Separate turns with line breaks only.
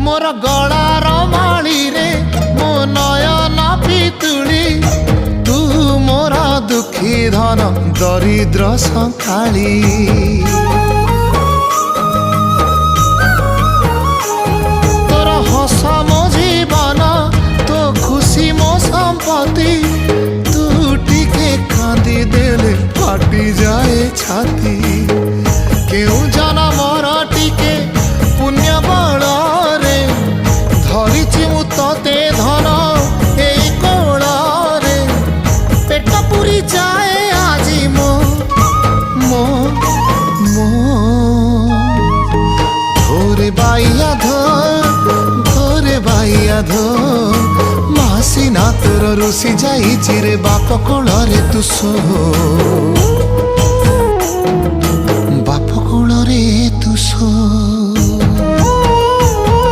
मोर गलार माली रे मो नयन पितुली तू मोरा दुखी धन दरिद्र संकाली तोर हस मो जीवन तो खुशी मो संपत्ति तू टिके कांदी देले फाटी जाए छाती केउ जनमर टिके पुण्य बल रे धरिछि मु तते धन एई कोल रे पेट पुरी जाए आजी मो मो मो धोरे बाइया धोरे बाइया धो मासी ना तोर रुसी जाई रे बाप कोल रे तू सो